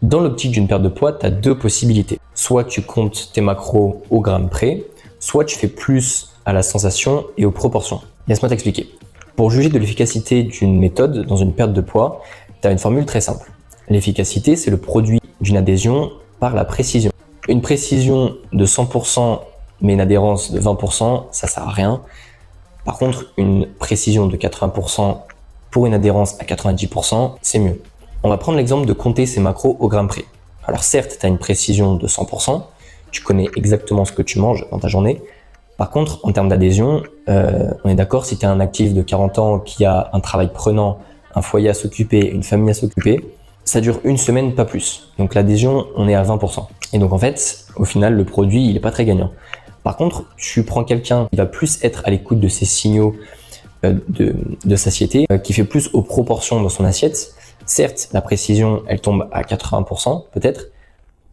Dans l'optique d'une perte de poids, tu as deux possibilités. Soit tu comptes tes macros au gramme près, soit tu fais plus à la sensation et aux proportions. Laisse-moi t'expliquer. Pour juger de l'efficacité d'une méthode dans une perte de poids, tu as une formule très simple. L'efficacité, c'est le produit d'une adhésion par la précision. Une précision de 100% mais une adhérence de 20%, ça sert à rien. Par contre, une précision de 80% pour une adhérence à 90%, c'est mieux. On va prendre l'exemple de compter ses macros au gramme près. Alors certes, tu as une précision de 100%, tu connais exactement ce que tu manges dans ta journée. Par contre, en termes d'adhésion, on est d'accord, si tu es un actif de 40 ans qui a un travail prenant, un foyer à s'occuper, une famille à s'occuper, ça dure une semaine, pas plus. Donc l'adhésion, on est à 20%. Et donc en fait, au final, le produit, il n'est pas très gagnant. Par contre, tu prends quelqu'un qui va plus être à l'écoute de ses signaux de satiété, qui fait plus aux proportions dans son assiette. Certes, la précision, elle tombe à 80% peut-être.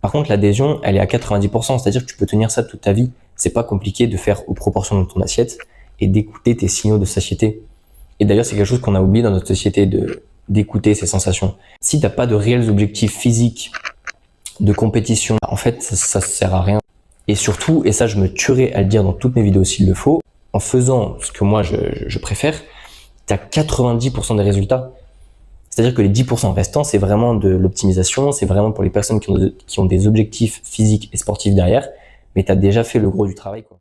Par contre, l'adhésion, elle est à 90%. C'est-à-dire que tu peux tenir ça toute ta vie. C'est pas compliqué de faire aux proportions de ton assiette et d'écouter tes signaux de satiété. Et d'ailleurs, c'est quelque chose qu'on a oublié dans notre société d'écouter ces sensations. Si t'as pas de réels objectifs physiques de compétition, en fait, ça sert à rien. Et surtout, et ça je me tuerai à le dire dans toutes mes vidéos s'il le faut, en faisant ce que moi je préfère, tu as 90% des résultats. C'est-à-dire que les 10% restants, c'est vraiment de l'optimisation, c'est vraiment pour les personnes qui ont des objectifs physiques et sportifs derrière, mais tu as déjà fait le gros du travail, quoi.